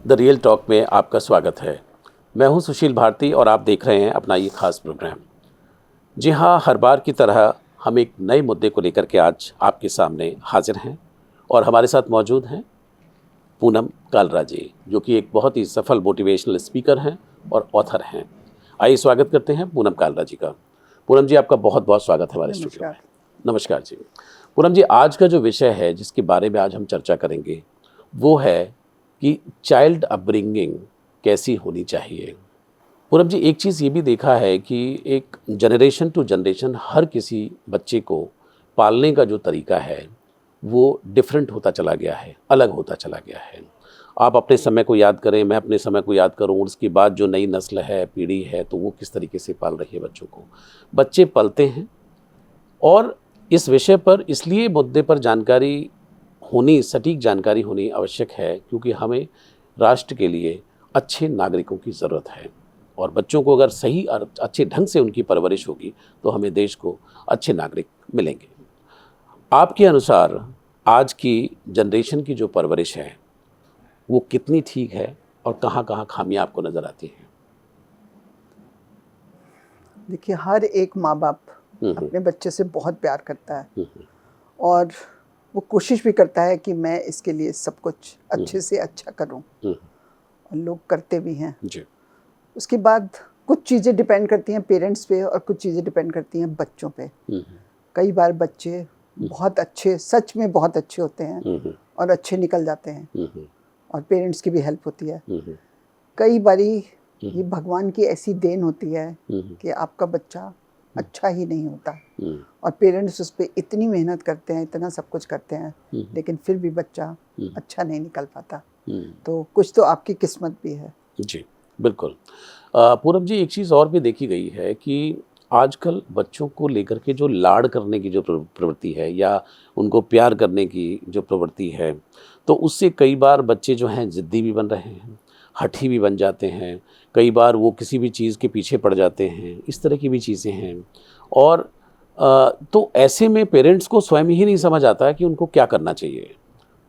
The real talk में आपका स्वागत है। मैं हूं सुशील भारती और आप देख रहे हैं अपना ये खास प्रोग्राम। जी हाँ, हर बार की तरह हम एक नए मुद्दे को लेकर के आज आपके सामने हाजिर हैं और हमारे साथ मौजूद हैं पूनम कालरा जी, जो कि एक बहुत ही सफल मोटिवेशनल स्पीकर हैं और ऑथर हैं। आइए स्वागत करते हैं पूनम कालरा जी का। पूनम जी, आपका बहुत बहुत स्वागत है हमारे स्टूडियो में। नमस्कार जी। पूनम जी, आज का जो विषय है जिसके बारे में आज हम चर्चा करेंगे वो है कि चाइल्ड अपब्रिंगिंग कैसी होनी चाहिए। पूनम जी, एक चीज़ ये भी देखा है कि एक जनरेशन टू जनरेशन हर किसी बच्चे को पालने का जो तरीका है वो डिफरेंट होता चला गया है, अलग होता चला गया है। आप अपने समय को याद करें, मैं अपने समय को याद करूं, उसके बाद जो नई नस्ल है, पीढ़ी है, तो वो किस तरीके से पाल रही है बच्चों को। बच्चे पलते हैं और इस विषय पर इसलिए मुद्दे पर जानकारी होनी, सटीक जानकारी होनी आवश्यक है क्योंकि हमें राष्ट्र के लिए अच्छे नागरिकों की ज़रूरत है और बच्चों को अगर सही और अच्छे ढंग से उनकी परवरिश होगी तो हमें देश को अच्छे नागरिक मिलेंगे। आपके अनुसार आज की जनरेशन की जो परवरिश है वो कितनी ठीक है और कहाँ कहाँ खामियां आपको नज़र आती हैं? देखिए, हर एक माँ बाप अपने बच्चे से बहुत प्यार करता है और वो कोशिश भी करता है कि मैं इसके लिए सब कुछ अच्छे से अच्छा करूं और लोग करते भी हैं जी। उसके बाद कुछ चीज़ें डिपेंड करती हैं पेरेंट्स पे और कुछ चीज़ें डिपेंड करती हैं बच्चों पे। कई बार बच्चे बहुत अच्छे, सच में बहुत अच्छे होते हैं और अच्छे निकल जाते हैं और पेरेंट्स की भी हेल्प होती है। कई बारी ये भगवान की ऐसी देन होती है कि आपका बच्चा अच्छा ही नहीं होता और पेरेंट्स उस पर इतनी मेहनत करते हैं, इतना सब कुछ करते हैं, लेकिन फिर भी बच्चा अच्छा नहीं निकल पाता। तो कुछ तो आपकी किस्मत भी है। जी बिल्कुल। पूनम जी, एक चीज़ और भी देखी गई है कि आजकल बच्चों को लेकर के जो लाड़ करने की जो प्रवृत्ति है या उनको प्यार करने की जो प्रवृत्ति है, तो उससे कई बार बच्चे जो हैं ज़िद्दी भी बन रहे हैं, हठी भी बन जाते हैं, कई बार वो किसी भी चीज़ के पीछे पड़ जाते हैं, इस तरह की भी चीज़ें हैं। और तो ऐसे में पेरेंट्स को स्वयं ही नहीं समझ आता कि उनको क्या करना चाहिए।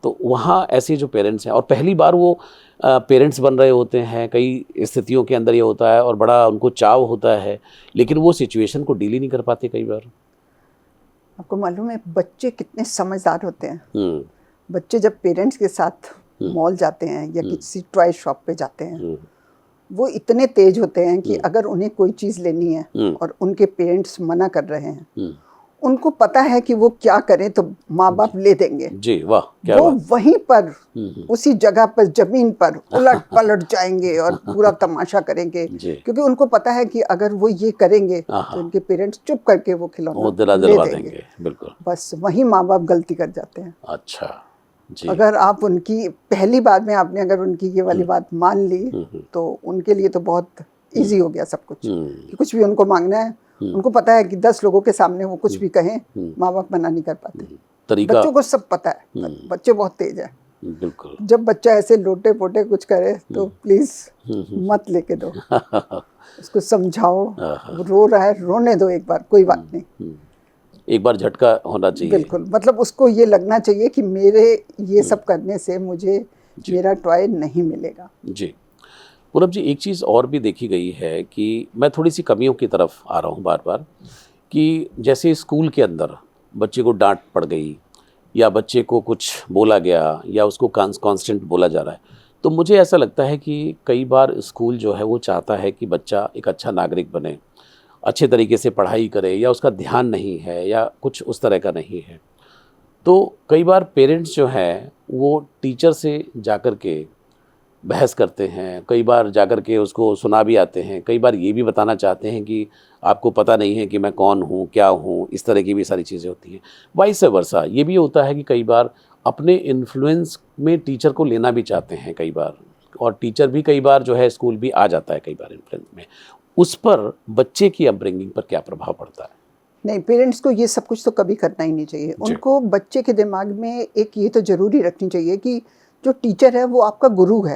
तो वहाँ ऐसे जो पेरेंट्स हैं और पहली बार वो पेरेंट्स बन रहे होते हैं, कई स्थितियों के अंदर ये होता है और बड़ा उनको चाव होता है, लेकिन वो सिचुएशन को डील ही नहीं कर पाते कई बार। आपको मालूम है बच्चे कितने समझदार होते हैं। बच्चे जब पेरेंट्स के साथ मॉल जाते हैं या किसी टॉय शॉप पे जाते हैं, वो इतने तेज होते हैं कि अगर उन्हें कोई चीज़ लेनी है और उनके पेरेंट्स मना कर रहे हैं, उनको पता है कि वो क्या करें तो माँ बाप ले देंगे। जी वाह, क्या वो बात। वहीं पर उसी जगह पर जमीन पर उलट पलट जाएंगे और पूरा तमाशा करेंगे क्योंकि उनको पता है कि अगर वो ये करेंगे तो उनके पेरेंट्स चुप करके वो खिलौना ले देंगे। बिल्कुल। बस वहीं माँ बाप गलती कर जाते हैं। अच्छा जी। अगर आप उनकी पहली बार में आपने अगर उनकी ये वाली बात मान ली तो उनके लिए तो बहुत इजी हो गया सब कुछ कि कुछ भी उनको मांगना है। उनको पता है कि 10 लोगों के सामने वो कुछ भी कहें, माँ बाप मना नहीं कर पाते। तरीका बच्चों को सब पता है, बच्चे बहुत तेज है। बिल्कुल। जब बच्चा ऐसे लोटे पोटे कुछ करे तो प्लीज मत लेके दो, उसको समझाओ। वो रो रहा है, रोने दो एक बार, कोई बात नहीं। एक बार झटका होना चाहिए। बिल्कुल, मतलब उसको ये लगना चाहिए कि मेरे ये सब करने से मुझे मेरा टॉय नहीं मिलेगा। जी पूनम जी, एक चीज़ और भी देखी गई है कि मैं थोड़ी सी कमियों की तरफ आ रहा हूँ बार बार, कि जैसे स्कूल के अंदर बच्चे को डांट पड़ गई या बच्चे को कुछ बोला गया या उसको कांस्टेंट बोला जा रहा है, तो मुझे ऐसा लगता है कि कई बार स्कूल जो है वो चाहता है कि बच्चा एक अच्छा नागरिक बने, अच्छे तरीके से पढ़ाई करे, या उसका ध्यान नहीं है या कुछ उस तरह का नहीं है। तो कई बार पेरेंट्स जो हैं वो टीचर से जाकर के बहस करते हैं, कई बार जाकर के उसको सुना भी आते हैं, कई बार ये भी बताना चाहते हैं कि आपको पता नहीं है कि मैं कौन हूँ, क्या हूँ, इस तरह की भी सारी चीज़ें होती हैं। वाइस वर्सा ये भी होता है कि कई बार अपने इन्फ्लुएंस में टीचर को लेना भी चाहते हैं कई बार, और टीचर भी कई बार जो है स्कूल भी आ जाता है कई बार इन्फ्लुएंस में। उस पर बच्चे की अपब्रिंगिंग पर क्या प्रभाव पड़ता है? नहीं, पेरेंट्स को ये सब कुछ तो कभी करना ही नहीं चाहिए। उनको बच्चे के दिमाग में एक ये तो जरूरी रखनी चाहिए कि जो टीचर है वो आपका गुरु है।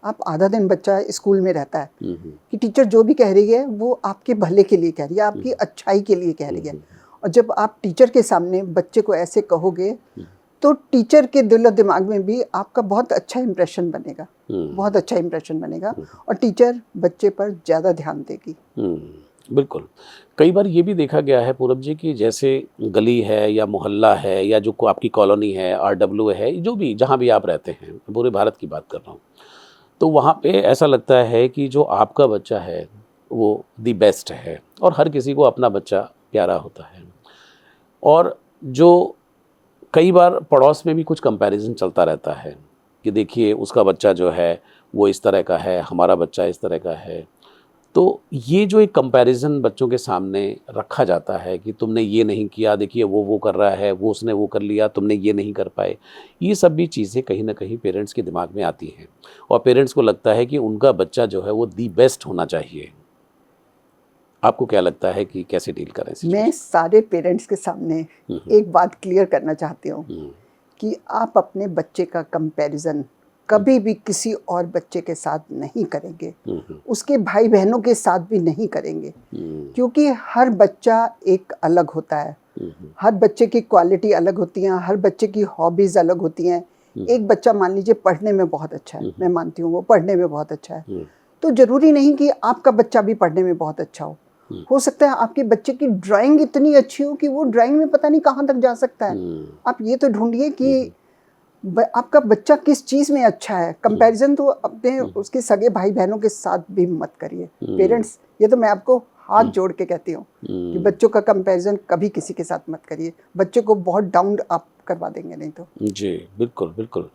आप आधा दिन बच्चा स्कूल में रहता है कि टीचर जो भी कह रही है वो आपके भले के लिए कह रही है, आपकी अच्छाई के लिए कह रही है। और जब आप टीचर के सामने बच्चे को ऐसे कहोगे तो टीचर के दिल और दिमाग में भी आपका बहुत अच्छा इंप्रेशन बनेगा, बहुत अच्छा इंप्रेशन बनेगा, और टीचर बच्चे पर ज़्यादा ध्यान देगी। बिल्कुल। कई बार ये भी देखा गया है पूरब जी कि जैसे गली है या मोहल्ला है या जो आपकी कॉलोनी है, आरडब्ल्यू है, जो भी जहाँ भी आप रहते हैं, पूरे भारत की बात कर रहा हूँ, तो वहाँ पे ऐसा लगता है कि जो आपका बच्चा है वो दी बेस्ट है, और हर किसी को अपना बच्चा प्यारा होता है। और जो कई बार पड़ोस में भी कुछ कंपैरिजन चलता रहता है कि देखिए उसका बच्चा जो है वो इस तरह का है, हमारा बच्चा इस तरह का है। तो ये जो एक कंपैरिजन बच्चों के सामने रखा जाता है कि तुमने ये नहीं किया, देखिए वो कर रहा है, वो उसने वो कर लिया, तुमने ये नहीं कर पाए, ये सब भी चीज़ें कहीं ना कहीं पेरेंट्स के दिमाग में आती हैं, और पेरेंट्स को लगता है कि उनका बच्चा जो है वो दी बेस्ट होना चाहिए। आपको क्या लगता है कि कैसे डील करें? मैं सारे पेरेंट्स के सामने एक बात क्लियर करना चाहती हूँ कि आप अपने बच्चे का कंपैरिजन कभी भी किसी और बच्चे के साथ नहीं करेंगे, उसके भाई बहनों के साथ भी नहीं करेंगे, क्योंकि हर बच्चा एक अलग होता है, हर बच्चे की क्वालिटी अलग होती है, हर बच्चे की हॉबीज़ अलग होती हैं। एक बच्चा मान लीजिए पढ़ने में बहुत अच्छा है, मैं मानती हूँ वो पढ़ने में बहुत अच्छा है, तो ज़रूरी नहीं कि आपका बच्चा भी पढ़ने में बहुत अच्छा हो सकता है आपके बच्चे की ड्राइंग इतनी अच्छी हो कि वो ड्राइंग में पता नहीं कहाँ तक जा सकता है। आप ये तो ढूंढिए कि आपका बच्चा किस चीज़ में अच्छा है। कंपैरिजन तो अपने उसके सगे भाई बहनों के साथ भी मत करिए पेरेंट्स, ये तो मैं आपको हाथ जोड़ के कहती हूँ कि बच्चों का कंपैरिजन कभी किसी के साथ मत करिए, बच्चे को बहुत डाउन अप करवा देंगे नहीं तो। जी बिल्कुल बिल्कुल।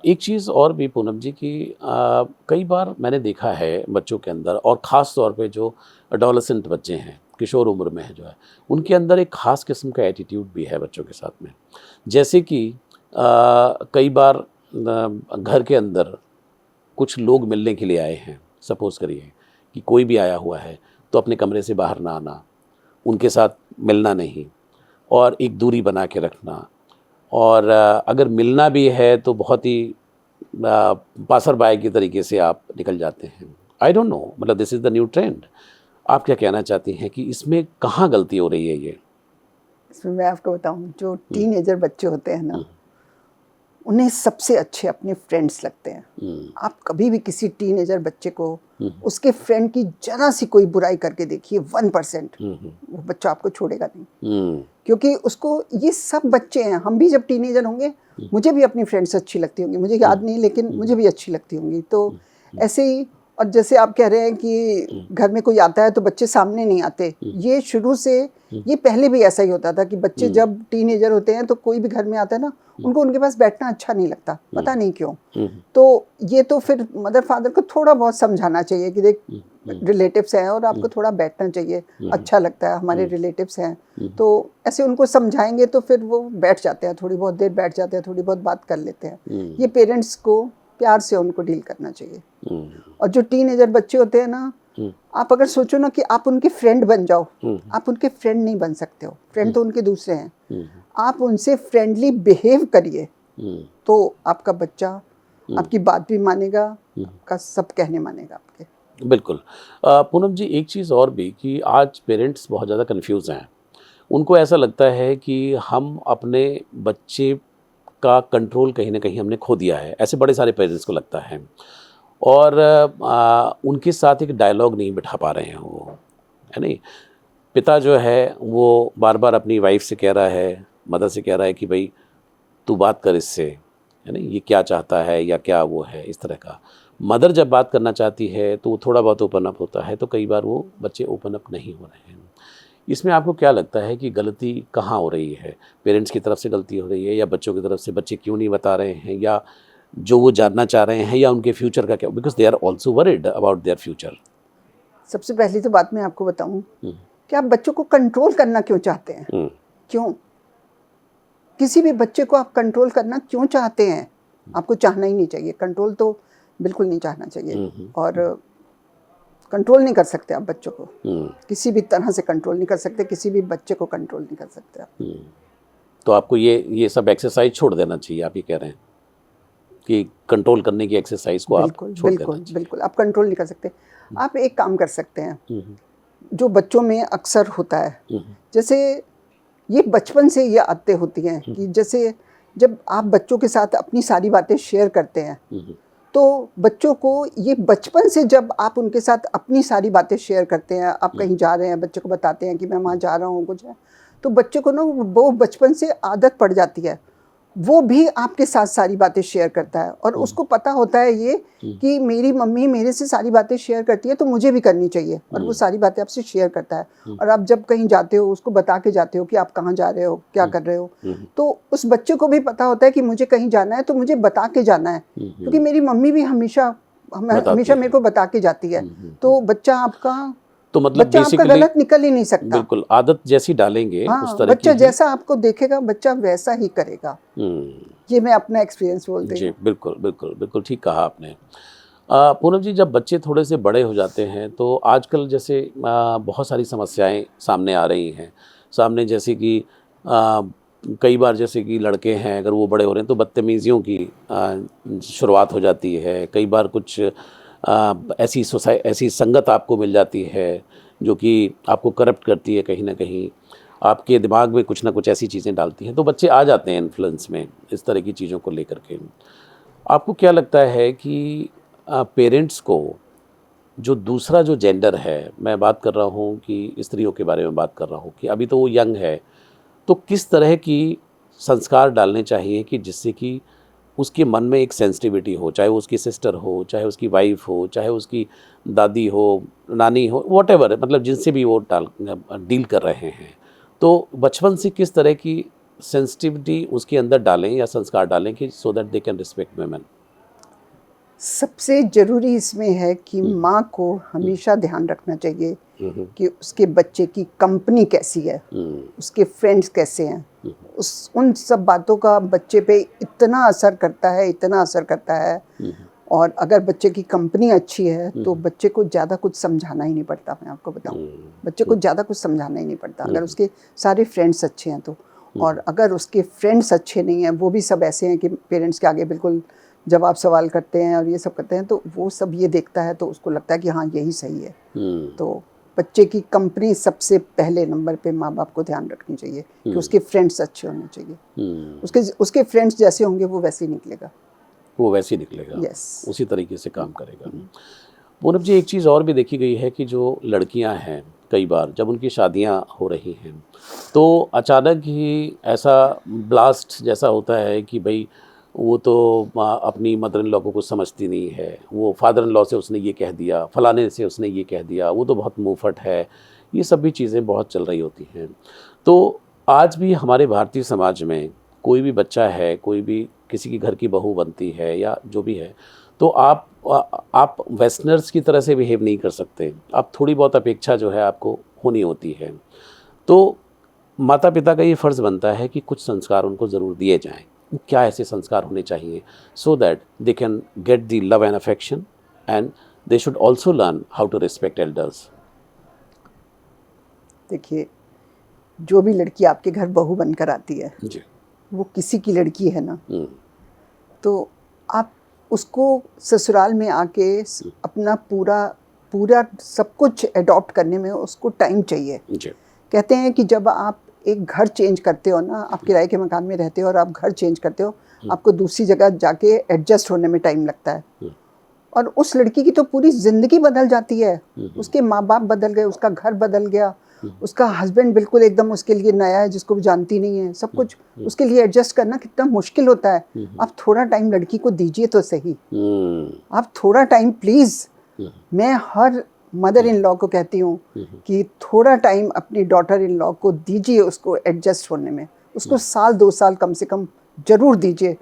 एक चीज़ और भी पूनम जी कि कई बार मैंने देखा है बच्चों के अंदर, और ख़ास तौर पे जो एडोलेसेंट बच्चे हैं, किशोर उम्र में है जो है, उनके अंदर एक ख़ास किस्म का एटीट्यूड भी है बच्चों के साथ में। जैसे कि कई बार घर के अंदर कुछ लोग मिलने के लिए आए हैं, सपोज़ करिए कि कोई भी आया हुआ है, तो अपने कमरे से बाहर ना आना, उनके साथ मिलना नहीं, और एक दूरी बना के रखना, और अगर मिलना भी है तो बहुत ही पासर बाय के तरीके से आप निकल जाते हैं। आई डोंट नो, मतलब this is the new trend. आप क्या कहना चाहती हैं कि इसमें कहाँ गलती हो रही है ये? इसमें मैं आपको बताऊं, जो टीनेजर बच्चे होते हैं ना, उन्हें सबसे अच्छे अपने फ्रेंड्स लगते हैं। आप कभी भी किसी टीनेजर बच्चे को उसके फ्रेंड की जरा सी कोई बुराई करके देखिए, 1% वो बच्चा आपको छोड़ेगा नहीं, क्योंकि उसको, ये सब बच्चे हैं, हम भी जब टीनेजर होंगे मुझे भी अपनी फ्रेंड्स अच्छी लगती होंगी, मुझे याद नहीं लेकिन मुझे भी अच्छी लगती होंगी। तो ऐसे ही, और जैसे आप कह रहे हैं कि घर में कोई आता है तो बच्चे सामने नहीं आते, ये शुरू से, ये पहले भी ऐसा ही होता था कि बच्चे जब टीनेजर होते हैं तो कोई भी घर में आता है ना, उनको उनके पास बैठना अच्छा नहीं लगता, पता नहीं क्यों। तो ये तो फिर मदर फादर को थोड़ा बहुत समझाना चाहिए कि देख रिलेटिव्स हैं और आपको थोड़ा बैठना चाहिए, अच्छा लगता है, हमारे रिलेटिव्स हैं, तो ऐसे उनको समझाएंगे तो फिर वो बैठ जाते हैं, थोड़ी बहुत देर बैठ जाते हैं, थोड़ी बहुत बात कर लेते हैं। ये पेरेंट्स को प्यार से उनको डील करना चाहिए। और जो टीनेजर बच्चे होते हैं ना, आप अगर सोचो ना कि आप उनके फ्रेंड बन जाओ, आप उनके फ्रेंड नहीं बन सकते हो, फ्रेंड तो उनके दूसरे हैं। आप उनसे फ्रेंडली बिहेव करिए तो आपका बच्चा आपकी बात भी मानेगा, आपका सब कहने मानेगा आपके। बिल्कुल। पूनम जी, एक चीज़ और भी कि आज पेरेंट्स बहुत ज़्यादा कंफ्यूज हैं। उनको ऐसा लगता है कि हम अपने बच्चे का कंट्रोल कहीं ना कहीं हमने खो दिया है, ऐसे बड़े सारे पेरेंट्स को लगता है, और उनके साथ एक डायलॉग नहीं बिठा पा रहे हैं वो, है नहीं। पिता जो है वो बार बार अपनी वाइफ से कह रहा है, मदर से कह रहा है कि भाई तू बात कर इससे, है नहीं, ये क्या चाहता है या क्या वो है, इस तरह का। मदर जब बात करना चाहती है तो वो थोड़ा बहुत ओपन अप होता है, तो कई बार वो बच्चे ओपन अप नहीं हो रहे हैं। इसमें आपको क्या लगता है कि गलती कहाँ हो रही है? पेरेंट्स की तरफ से गलती हो रही है, या बच्चों की तरफ से, बच्चे क्यों नहीं बता रहे हैं, या जो वो जानना चाह रहे हैं, या उनके फ्यूचर का क्या, because they are also worried about their future. सबसे पहली तो बात मैं आपको बताऊं कि आप बच्चों को कंट्रोल करना क्यों चाहते हैं? क्यों? किसी भी बच्चे को आप कंट्रोल करना क्यों चाहते हैं? आपको चाहना ही नहीं चाहिए, कंट्रोल तो बिल्कुल नहीं चाहना चाहिए। और कंट्रोल नहीं कर सकते आप बच्चों को, किसी भी तरह से कंट्रोल नहीं कर सकते, किसी भी बच्चे को कंट्रोल नहीं कर सकते आप। तो आपको ये सब एक्सरसाइज छोड़ देना चाहिए, आप ये कह रहे हैं कि कंट्रोल करने की एक्सरसाइज को आप छोड़ देना चाहिए। बिल्कुल आप कंट्रोल नहीं कर सकते। आप एक काम कर सकते हैं जो बच्चों में अक्सर होता है, जैसे ये बचपन से ये आदतें होती हैं कि जैसे जब आप बच्चों के साथ अपनी सारी बातें शेयर करते हैं तो बच्चों को ये बचपन से, जब आप उनके साथ अपनी सारी बातें शेयर करते हैं, आप कहीं जा रहे हैं, बच्चे को बताते हैं कि मैं वहाँ जा रहा हूँ कुछ है, तो बच्चे को ना वो बचपन से आदत पड़ जाती है, वो भी आपके साथ सारी बातें शेयर करता है और उसको पता होता है ये कि मेरी मम्मी मेरे से सारी बातें शेयर करती है तो मुझे भी करनी चाहिए, और वो सारी बातें आपसे शेयर करता है। और आप जब कहीं जाते हो उसको बता के जाते हो कि आप कहाँ जा रहे हो, क्या कर रहे हो, तो उस बच्चे को भी पता होता है कि मुझे कहीं जाना है तो मुझे बता के जाना है, क्योंकि मेरी मम्मी भी हमेशा मेरे को बता के जाती है। तो बच्चा आपका, तो मतलब बच्चा आपका गलत निकल ही नहीं सकता। बिल्कुल, आदत जैसी डालेंगे उस तरह बच्चा जैसा आपको देखेगा बच्चा वैसा ही करेगा। ये मैं अपना एक्सपीरियंस बोलती हूँ। जी बिल्कुल बिल्कुल बिल्कुल ठीक कहा आपने। पूनम जी, जब बच्चे थोड़े से बड़े हो जाते हैं तो आजकल जैसे बहुत सारी समस्याएं सामने आ रही हैं सामने, जैसे कि कई बार जैसे कि लड़के हैं अगर वो बड़े हो रहे हैं तो बदतमीज़ियों की शुरुआत हो जाती है। कई बार कुछ ऐसी संगत आपको मिल जाती है जो कि आपको करप्ट करती है, कहीं ना कहीं आपके दिमाग में कुछ ना कुछ ऐसी चीज़ें डालती हैं, तो बच्चे आ जाते हैं इन्फ्लुएंस में इस तरह की चीज़ों को लेकर के। आपको क्या लगता है कि पेरेंट्स को जो दूसरा जो जेंडर है, मैं बात कर रहा हूँ कि स्त्रियों के बारे में बात कर रहा हूँ, कि अभी तो वो यंग है, तो किस तरह की संस्कार डालने चाहिए कि जिससे कि उसके मन में एक सेंसिटिविटी हो, चाहे वो उसकी सिस्टर हो, चाहे उसकी वाइफ हो, चाहे उसकी दादी हो, नानी हो, व्हाटएवर, मतलब जिनसे भी वो डील कर रहे हैं, तो बचपन से किस तरह की सेंसिटिविटी उसके अंदर डालें या संस्कार डालें कि सो that they can respect women. सबसे ज़रूरी इसमें है कि माँ को हमेशा ध्यान रखना चाहिए कि उसके बच्चे की कंपनी कैसी है, उसके फ्रेंड्स कैसे हैं, उन सब बातों का बच्चे पे इतना असर करता है, इतना असर करता है। और अगर बच्चे की कंपनी अच्छी है तो बच्चे को ज़्यादा कुछ समझाना ही नहीं पड़ता। मैं आपको बताऊं, बच्चे को ज़्यादा कुछ समझाना ही नहीं पड़ता अगर उसके सारे फ्रेंड्स अच्छे हैं तो। और अगर उसके फ्रेंड्स अच्छे नहीं हैं, वो भी सब ऐसे हैं कि पेरेंट्स के आगे बिल्कुल जवाब सवाल करते हैं और ये सब करते हैं, तो वो सब ये देखता है तो उसको लगता है कि हाँ यही सही है। तो बच्चे की कंपनी सबसे पहले नंबर पे माँ बाप को ध्यान रखनी चाहिए कि उसके फ्रेंड्स अच्छे होने चाहिए। उसके फ्रेंड्स जैसे होंगे वो वैसे ही निकलेगा, वो वैसे ही निकलेगा। yes. उसी तरीके से काम करेगा। पूनम जी, एक चीज़ और भी देखी गई है कि जो लड़कियां हैं कई बार जब उनकी शादियां हो रही हैं तो अचानक ही ऐसा ब्लास्ट जैसा होता है कि भाई वो तो अपनी मदर इन लॉ को कुछ समझती नहीं है, वो फादर इन लॉ से उसने ये कह दिया, फलाने से उसने ये कह दिया, वो तो बहुत मुंहफट है, ये सब भी चीज़ें बहुत चल रही होती हैं। तो आज भी हमारे भारतीय समाज में कोई भी बच्चा है, कोई भी किसी की घर की बहू बनती है या जो भी है, तो आप वेस्टर्नर्स की तरह से बिहेव नहीं कर सकते, आप थोड़ी बहुत अपेक्षा जो है आपको होनी होती है। तो माता पिता का ये फ़र्ज़ बनता है कि कुछ संस्कार उनको ज़रूर दिए जाएं। क्या ऐसे संस्कार होने चाहिए so that they can get the love and affection and they should also learn how to respect elders. देखिए, जो भी लड़की आपके घर बहू बनकर आती है जी, वो किसी की लड़की है ना, तो आप उसको ससुराल में आके अपना पूरा सब कुछ अडॉप्ट करने में उसको टाइम चाहिए। जी, कहते हैं कि जब आप एक घर चेंज करते हो ना, आप किराए के मकान में रहते हो और आप घर चेंज करते हो, आपको दूसरी जगह जाके एडजस्ट होने में टाइम लगता है। और उस लड़की की तो पूरी ज़िंदगी बदल जाती है, उसके माँ बाप बदल गए, उसका घर बदल गया, उसका हस्बैंड बिल्कुल एकदम उसके लिए नया है जिसको वो जानती नहीं है, सब कुछ उसके लिए एडजस्ट करना कितना मुश्किल होता है। आप थोड़ा टाइम लड़की को दीजिए तो सही, आप थोड़ा टाइम प्लीज़। मैं हर मदर इन लॉ को कहती हूँ कि थोड़ा टाइम अपनी डॉटर इन लॉ को दीजिए, उसको एडजस्ट होने में, उसको साल 2 साल कम से कम ज़रूर दीजिए।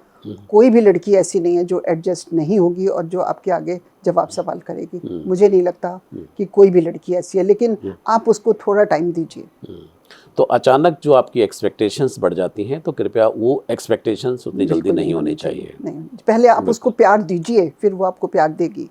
कोई भी लड़की ऐसी नहीं है जो एडजस्ट नहीं होगी और जो आपके आगे जवाब सवाल करेगी। मुझे नहीं लगता कि कोई भी लड़की ऐसी है, लेकिन आप उसको थोड़ा टाइम दीजिए। तो अचानक जो आपकी एक्सपेक्टेशंस बढ़ जाती हैं तो कृपया वो एक्सपेक्टेशंस उतनी जल्दी नहीं होनी चाहिए। नहीं, पहले आप उसको प्यार दीजिए, फिर वो आपको प्यार देगी।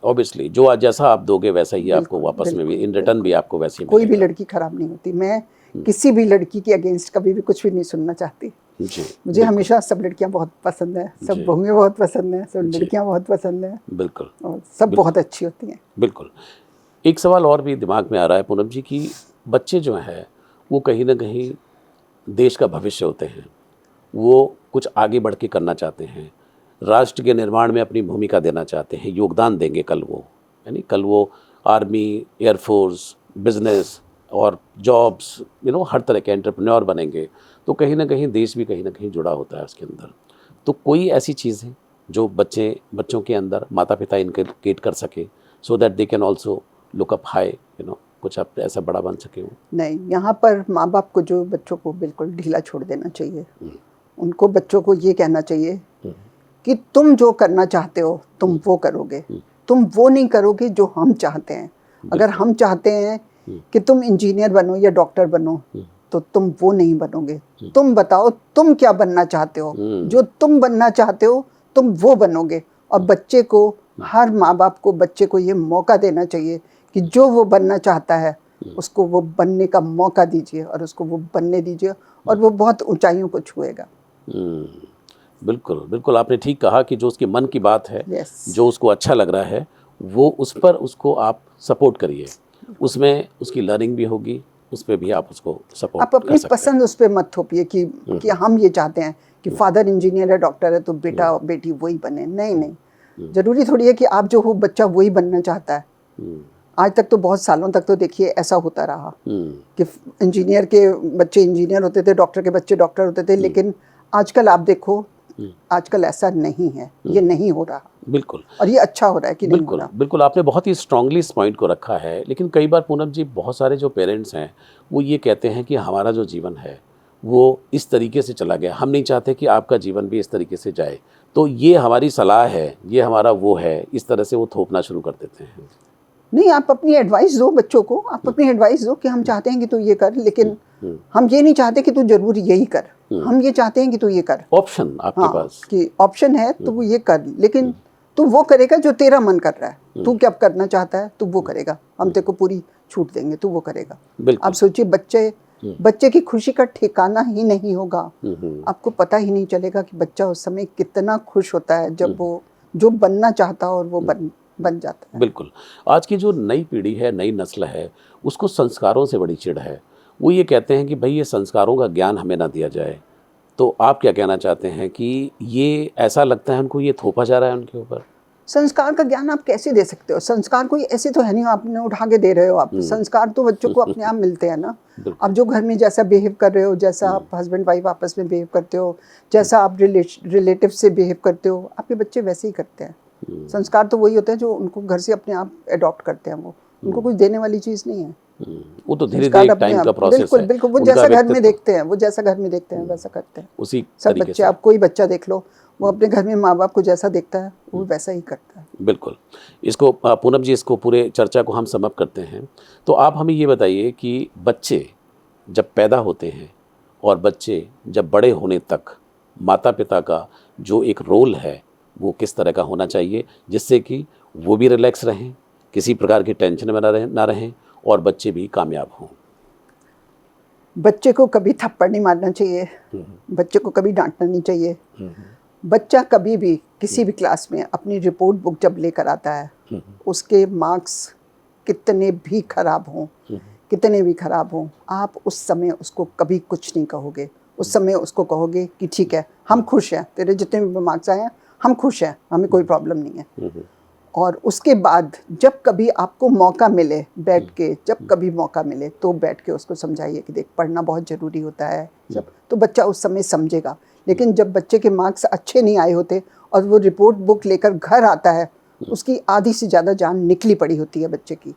ऑब्वियसली जो जैसा आप दोगे वैसा ही आपको वापस में भी इन रिटर्न भी आपको वैसे ही कोई भी लड़की खराब नहीं होती। मैं किसी भी लड़की के अगेंस्ट कभी भी कुछ भी नहीं सुनना चाहती। जी, मुझे हमेशा सब लड़कियां बहुत पसंद है, सब बहुएं बहुत पसंद है, सब लड़कियां बहुत पसंद है। बिल्कुल, और सब बहुत अच्छी होती हैं। बिल्कुल। एक सवाल और भी दिमाग में आ रहा है पूनम जी कि बच्चे जो हैं वो कहीं ना कहीं देश का भविष्य होते हैं, वो कुछ आगे बढ़ के करना चाहते हैं, राष्ट्र के निर्माण में अपनी भूमिका देना चाहते हैं, योगदान देंगे कल वो, यानी कल वो आर्मी, एयरफोर्स, बिजनेस और जॉब्स, हर तरह के एंटरप्रेन्योर बनेंगे, तो कहीं ना कहीं देश भी कहीं ना कहीं जुड़ा होता है उसके अंदर। तो कोई ऐसी चीज़ है जो बच्चों के अंदर माता पिता इनकलकेट कर सके, सो that they can also look up high, कुछ आप ऐसा बड़ा बन सके वो? नहीं, यहाँ पर माँ बाप को जो बच्चों को बिल्कुल ढीला छोड़ देना चाहिए। उनको बच्चों को ये कहना चाहिए कि तुम जो करना चाहते हो तुम वो करोगे, तुम वो नहीं करोगे जो हम चाहते हैं। अगर हम चाहते हैं कि तुम इंजीनियर बनो या डॉक्टर बनो तो तुम वो नहीं बनोगे। तुम बताओ तुम क्या बनना चाहते हो, जो तुम बनना चाहते हो तुम वो बनोगे। और बच्चे को, हर माँ बाप को बच्चे को ये मौका देना चाहिए कि जो वो बनना चाहता है उसको वो बनने का मौका दीजिए और उसको वो बनने दीजिए, और वो बहुत ऊंचाइयों को छुएगा। बिल्कुल बिल्कुल, आपने ठीक कहा कि जो उसके मन की बात है, जो उसको अच्छा लग रहा है, वो उस पर उसको आप सपोर्ट करिए, उसमें उसकी लर्निंग भी होगी, उस पर भी आप उसको सपोर्ट आप अपनी पसंद उस पर मत थोपिए कि हम ये चाहते हैं कि फादर इंजीनियर है, डॉक्टर है, तो बेटा बेटी वही बने। नहीं, जरूरी थोड़ी है कि आप जो हो बच्चा वही बनना चाहता है। आज तक तो बहुत सालों तक तो देखिए ऐसा होता रहा कि इंजीनियर के बच्चे इंजीनियर होते थे, डॉक्टर के बच्चे डॉक्टर होते थे, लेकिन आजकल आप देखो आजकल ऐसा नहीं है, ये नहीं हो रहा। बिल्कुल, और ये अच्छा हो रहा है कि नहीं हो रहा। बिल्कुल, आपने बहुत ही स्ट्रांगली इस पॉइंट को रखा है। लेकिन कई बार पूनम जी, बहुत सारे जो पेरेंट्स हैं वो ये कहते हैं कि हमारा जो जीवन है वो इस तरीके से चला गया, हम नहीं चाहते कि आपका जीवन भी इस तरीके से जाए, तो ये हमारी सलाह है, ये हमारा वो है, इस तरह से वो थोपना शुरू कर देते हैं। नहीं, आप अपनी एडवाइस दो बच्चों को, आप अपनी एडवाइस दो कि हम चाहते हैं कि तू ये कर, लेकिन हम ये नहीं चाहते कि तू जरूर यही कर, हम ये चाहते हैं कि तू ये कर। ऑप्शन आपके पास, कि ऑप्शन है तो वो ये कर, लेकिन तू वो करेगा जो तेरा मन कर रहा है। तू क्या करना चाहता है तू वो करेगा, हम तेरे को पूरी छूट देंगे, तू वो करेगा। आप सोचिए, बच्चे की खुशी का ठिकाना ही नहीं होगा। आपको पता ही नहीं चलेगा कि बच्चा उस समय कितना खुश होता है जब वो जो बनना चाहता है और वो बन जाता है। बिल्कुल, आज की जो नई पीढ़ी है, नई नस्ल है, उसको संस्कारों से बड़ी चिढ़ है। वो ये कहते हैं कि भाई ये संस्कारों का ज्ञान हमें ना दिया जाए। तो आप क्या कहना चाहते हैं कि ये ऐसा लगता है उनको, ये थोपा जा रहा है उनके ऊपर? संस्कार का ज्ञान आप कैसे दे सकते हो? संस्कार कोई ऐसे तो है नहीं आपने उठा के दे रहे हो। आप संस्कार तो बच्चों को अपने आप मिलते हैं ना। आप जो घर में जैसा बिहेव कर रहे हो, जैसा आप हस्बैंड वाइफ आपस में बिहेव करते हो, जैसा आप रिलेटिव से बिहेव करते हो, आपके बच्चे वैसे ही करते हैं। संस्कार तो वही होते हैं जो उनको घर से अपने आप अडॉप्ट करते हैं। वो उनको कुछ देने वाली चीज़ नहीं है। वो तो धीरे-धीरे टाइम का प्रोसेस है। बिल्कुल बिल्कुल, वो जैसा घर में देखते हैं, वो जैसा घर में देखते हैं वैसा करते हैं। उसी सब बच्चे, आप कोई बच्चा देख लो, वो अपने घर में माँ बाप को जैसा देखता है वो वैसा ही करता है। बिल्कुल। इसको पूनम जी, इसको पूरे चर्चा को हम समाप्त करते हैं। तो आप हमें ये बताइए कि बच्चे जब पैदा होते हैं और बच्चे जब बड़े होने तक माता पिता का जो एक रोल है वो किस तरह का होना चाहिए, जिससे कि वो भी रिलैक्स रहें, किसी प्रकार की टेंशन में ना रहें और बच्चे भी कामयाब हों? बच्चे को कभी थप्पड़ नहीं मारना चाहिए, बच्चे को कभी डांटना नहीं चाहिए। बच्चा कभी भी किसी भी क्लास में अपनी रिपोर्ट बुक जब लेकर आता है, उसके मार्क्स कितने भी खराब हों, आप उस समय उसको कभी कुछ नहीं कहोगे। उस समय उसको कहोगे कि ठीक है, हम खुश हैं, तेरे जितने भी मार्क्स आए हैं हम खुश हैं, हमें कोई प्रॉब्लम नहीं है। और उसके बाद जब कभी आपको मौका मिले बैठ के, जब कभी मौका मिले तो बैठ के उसको समझाइए कि देख, पढ़ना बहुत ज़रूरी होता है सब, तो बच्चा उस समय समझेगा। लेकिन जब बच्चे के मार्क्स अच्छे नहीं आए होते और वो रिपोर्ट बुक लेकर घर आता है, उसकी आधी से ज़्यादा जान निकली पड़ी होती है बच्चे की।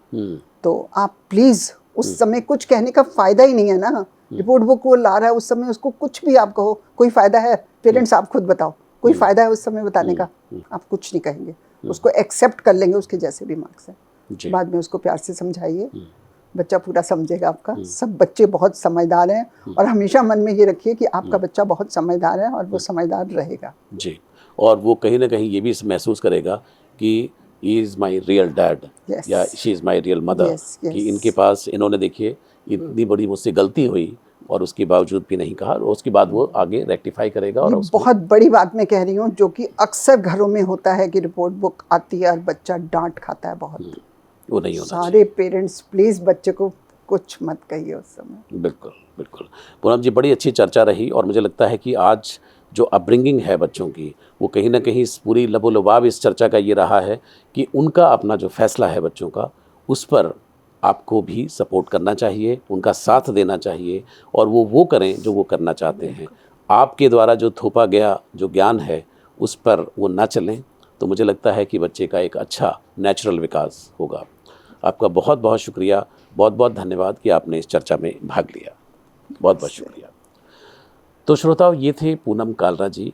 तो आप प्लीज़ उस समय कुछ कहने का फ़ायदा ही नहीं है ना। रिपोर्ट बुक वो ला रहा है, उस समय उसको कुछ भी आप कहो, कोई फ़ायदा है? पेरेंट्स आप खुद बताओ, कोई फ़ायदा है उस समय बताने का? आप कुछ नहीं कहेंगे, उसको एक्सेप्ट कर लेंगे उसके जैसे भी मार्क्स हैं। बाद में उसको प्यार से समझाइए, बच्चा पूरा समझेगा आपका। सब बच्चे बहुत समझदार हैं और हमेशा मन में ये रखिए कि आपका बच्चा बहुत समझदार है और वो समझदार रहेगा जी। और वो कहीं ना कहीं ये भी महसूस करेगा कि he is my real dad या she is my real mother, कि इनके पास, इन्होंने देखिए इतनी बड़ी मुझसे गलती हुई और उसके बावजूद भी नहीं कहा, और उसके बाद वो आगे रेक्टिफाई करेगा। और बहुत बड़ी बात मैं कह रही हूँ, जो कि अक्सर घरों में होता है कि रिपोर्ट बुक आती है और बच्चा डांट खाता है बहुत। वो नहीं होना सारे पेरेंट्स प्लीज़ बच्चे को कुछ मत कहिए उस समय। बिल्कुल बिल्कुल। पूनम जी, बड़ी अच्छी चर्चा रही और मुझे लगता है कि आज जो अपब्रिंगिंग है बच्चों की, वो कहीं ना कहीं इस पूरी लबोलुबाब इस चर्चा का ये रहा है कि उनका अपना जो फैसला है बच्चों का, उस पर आपको भी सपोर्ट करना चाहिए, उनका साथ देना चाहिए और वो करें जो वो करना चाहते हैं। आपके द्वारा जो थोपा गया जो ज्ञान है उस पर वो ना चलें, तो मुझे लगता है कि बच्चे का एक अच्छा नेचुरल विकास होगा। आपका बहुत बहुत शुक्रिया, बहुत बहुत धन्यवाद कि आपने इस चर्चा में भाग लिया। बहुत बहुत शुक्रिया। तो श्रोताओं, ये थे पूनम कालरा जी,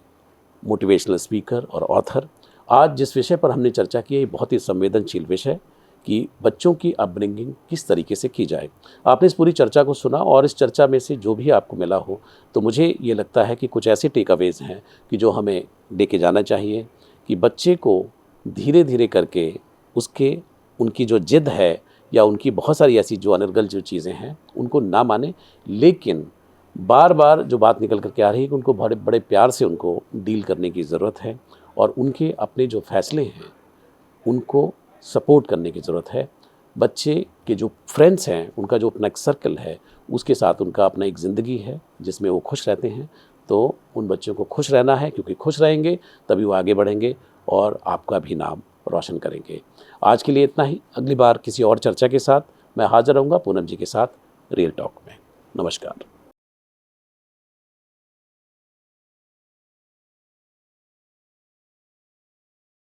मोटिवेशनल स्पीकर और ऑथर। आज जिस विषय पर हमने चर्चा की है ये बहुत ही संवेदनशील विषय कि बच्चों की अपब्रिंगिंग किस तरीके से की जाए। आपने इस पूरी चर्चा को सुना और इस चर्चा में से जो भी आपको मिला हो, तो मुझे ये लगता है कि कुछ ऐसे टेक अवेज़ हैं कि जो हमें लेके जाना चाहिए कि बच्चे को धीरे धीरे करके उनकी जो जिद है या उनकी बहुत सारी ऐसी जो अनर्गल जो चीज़ें हैं उनको ना माने, लेकिन बार बार जो बात निकल करके आ रही है कि उनको बड़े बड़े प्यार से उनको डील करने की ज़रूरत है और उनके अपने जो फैसले हैं उनको सपोर्ट करने की ज़रूरत है। बच्चे के जो फ्रेंड्स हैं उनका जो अपना एक सर्कल है उसके साथ उनका अपना एक ज़िंदगी है जिसमें वो खुश रहते हैं, तो उन बच्चों को खुश रहना है, क्योंकि खुश रहेंगे तभी वो आगे बढ़ेंगे और आपका भी नाम रोशन करेंगे। आज के लिए इतना ही। अगली बार किसी और चर्चा के साथ मैं हाज़िर रहूँगा पूनम जी के साथ रियल टॉक में। नमस्कार।